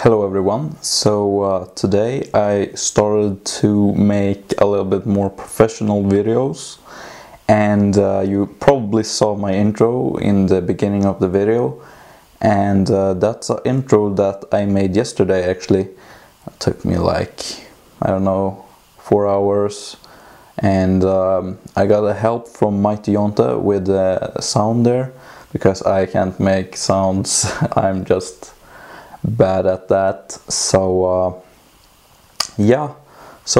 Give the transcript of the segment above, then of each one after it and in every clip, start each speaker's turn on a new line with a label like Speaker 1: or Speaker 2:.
Speaker 1: Hello everyone. Today I started to make a little bit more professional videos, and you probably saw my intro in the beginning of the video, and that's an intro that I made yesterday. Actually, it took me like, I don't know, 4 hours, and I got a help from Mighty Jonte with the sound there, because I can't make sounds. I'm just bad at that. So I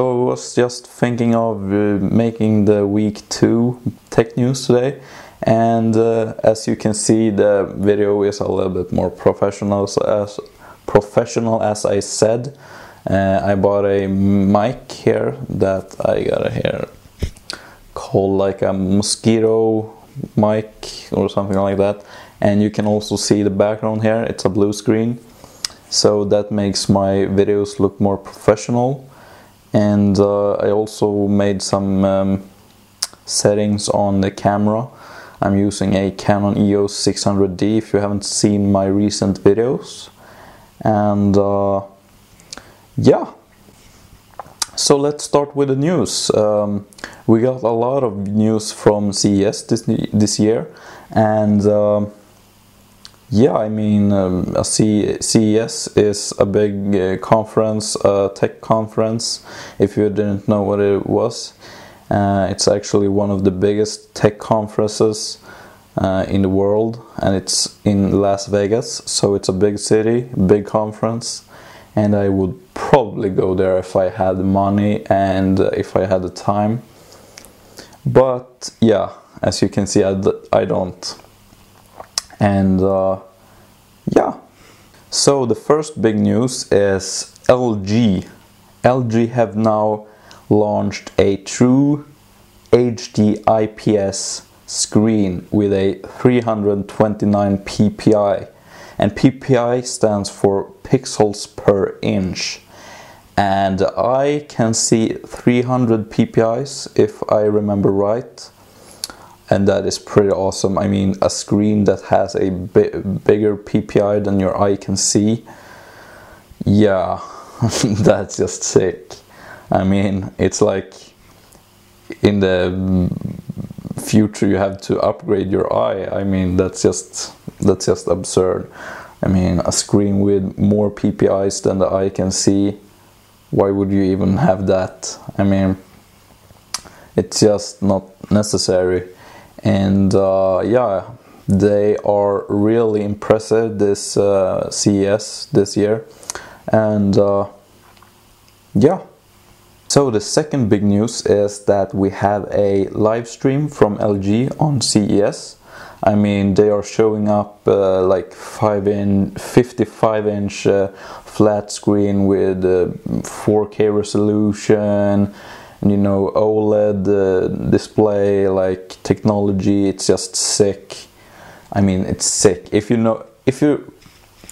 Speaker 1: was just thinking of making the week 2 tech news today, and as you can see, the video is a little bit more professional. As I said, I bought a mic here that I got here called like a mosquito mic or something like that, and you can also see the background here. It's a blue screen, so that makes my videos look more professional. And I also made some settings on the camera. I'm using a Canon EOS 600D if you haven't seen my recent videos. And so let's start with the news. We got a lot of news from CES this year, and CES is a big conference, tech conference. If you didn't know what it was, it's actually one of the biggest tech conferences in the world, and it's in Las Vegas, so it's a big city, big conference, and I would probably go there if I had the money and if I had the time. But yeah, as you can see, I don't. And so the first big news is LG. LG have now launched a True HD IPS screen with a 329 ppi, and ppi stands for pixels per inch, and I can see 300 ppi's if I remember right. And that is pretty awesome. I mean, a screen that has a bigger PPI than your eye can see. Yeah, that's just sick. I mean, it's like in the future you have to upgrade your eye. I mean, that's just absurd. I mean, a screen with more PPIs than the eye can see. Why would you even have that? I mean, it's just not necessary. And they are really impressive this CES this year. And so the second big news is that we have a live stream from LG on CES. I mean, they are showing up like 55-inch flat screen with 4K resolution, and OLED display, like technology. It's just sick. I mean, it's sick. If you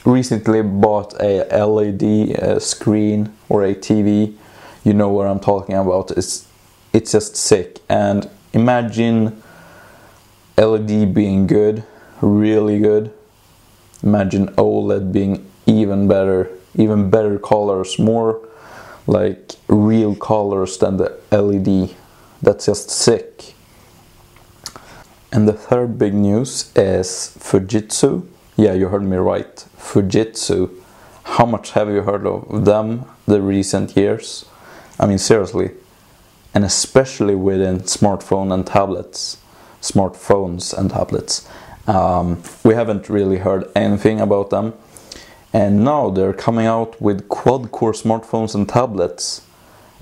Speaker 1: recently bought a LED screen or a TV, you know what I'm talking about. It's just sick. And imagine LED being good, really good. Imagine OLED being even better colors, more like real colors than the LED. That's just sick. And the third big news is Fujitsu. Yeah, you heard me right, Fujitsu. How much have you heard of them the recent years? I mean, seriously. And especially within smartphones and tablets. We haven't really heard anything about them. And now they're coming out with quad-core smartphones and tablets.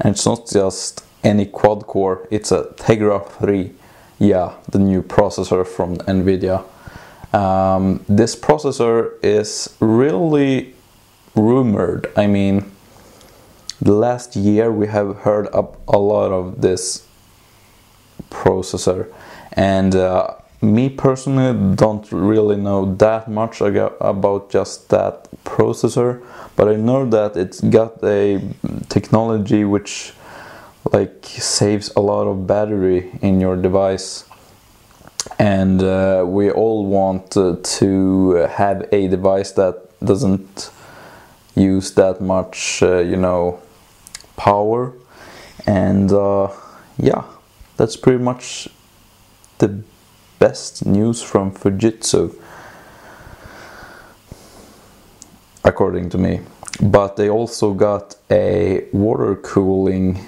Speaker 1: And it's not just any quad-core, it's a Tegra 3. Yeah, the new processor from Nvidia. This processor is really rumored. I mean, the last year we have heard a lot of this processor. And me personally don't really know that much about just that processor, but I know that it's got a technology which like saves a lot of battery in your device, and we all want to have a device that doesn't use that much you know, power. And yeah, that's pretty much the best news from Fujitsu, according to me. But they also got a water cooling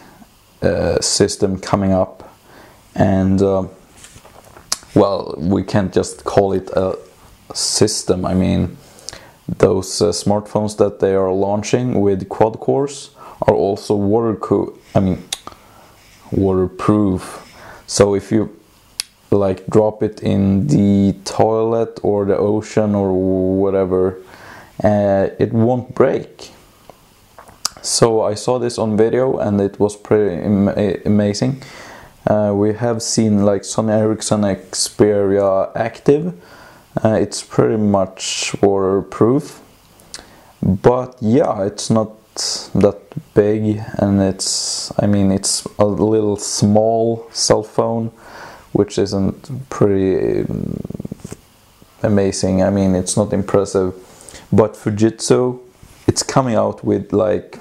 Speaker 1: system coming up, and well, we can't just call it a system. I mean, those smartphones that they are launching with quad cores are also waterproof. So if you like drop it in the toilet or the ocean or whatever, it won't break. So I saw this on video and it was pretty amazing. We have seen like Sony Ericsson Xperia Active. It's pretty much waterproof, but yeah, it's not that big, and it's a little small cell phone, which isn't pretty amazing. I mean, it's not impressive. But Fujitsu, it's coming out with like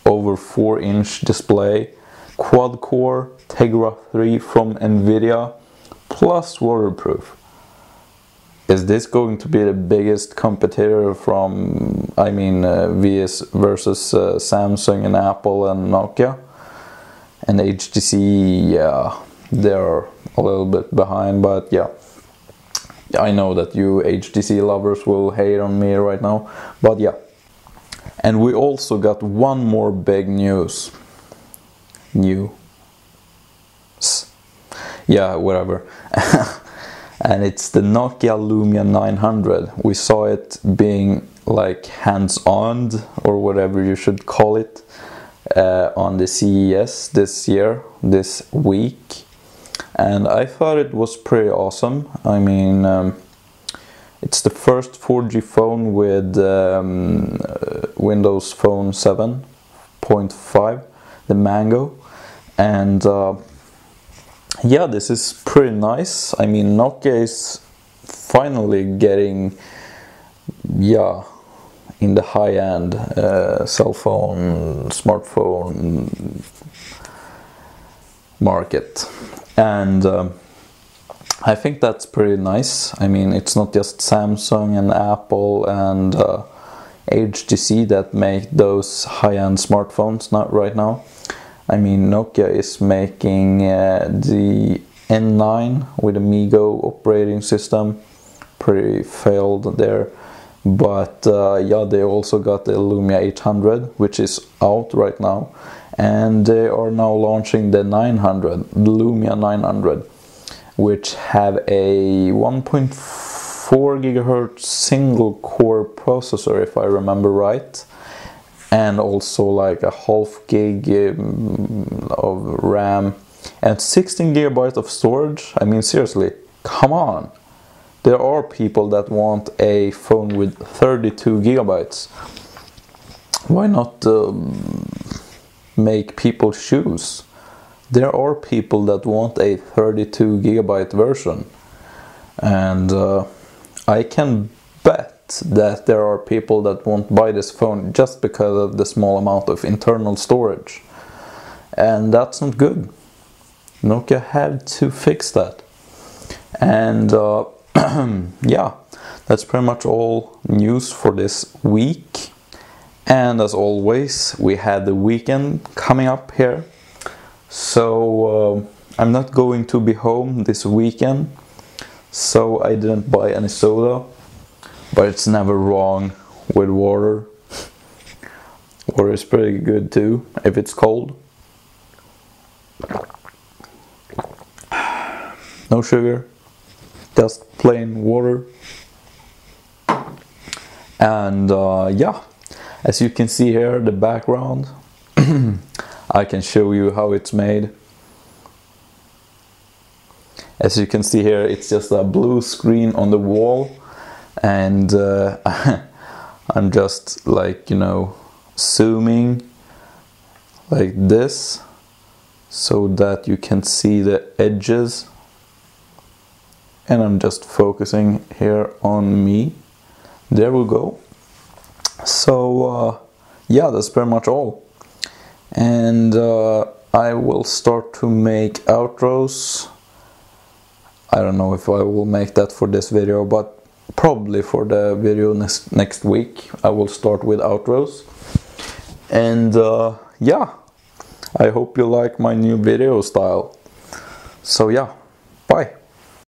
Speaker 1: over 4-inch display, quad core, Tegra 3 from Nvidia, plus waterproof. Is this going to be the biggest competitor from, versus Samsung and Apple and Nokia? And HTC, yeah, they're a little bit behind, but yeah. I know that you HTC lovers will hate on me right now, but yeah. And we also got one more big news. Yeah, whatever. And it's the Nokia Lumia 900. We saw it being like hands-on, or whatever you should call it, on the CES this week. And I thought it was pretty awesome. I mean, it's the first 4G phone with Windows Phone 7.5, the Mango. And yeah, this is pretty nice. I mean, Nokia is finally getting, yeah, in the high-end cell phone, smartphone market. And I think that's pretty nice. I mean, it's not just Samsung and Apple and HTC that make those high-end smartphones, not right now. I mean, Nokia is making the N9 with a MeeGo operating system, pretty failed there. But yeah, they also got the Lumia 800, which is out right now. And they are now launching the 900, the Lumia 900, which have a 1.4 GHz single core processor, if I remember right, and also like a half gig of RAM and 16 GB of storage. I mean, seriously, come on. There are people that want a phone with 32 gigabytes. Why not make people choose? There are people that want a 32 gigabyte version, and I can bet that there are people that won't buy this phone just because of the small amount of internal storage, and that's not good. Nokia had to fix that. And yeah, that's pretty much all news for this week. And as always, we had the weekend coming up here. So I'm not going to be home this weekend, so I didn't buy any soda. But it's never wrong with water. Water is pretty good too, if it's cold. No sugar, just plain water. And yeah, as you can see here, the background, I can show you how it's made. As you can see here, it's just a blue screen on the wall, and I'm just like, you know, zooming like this so that you can see the edges, and I'm just focusing here on me. There we go. So yeah, that's pretty much all. And I will start to make outros. I don't know if I will make that for this video, but probably for the video next week I will start with outros. And yeah, I hope you like my new video style. So yeah, bye.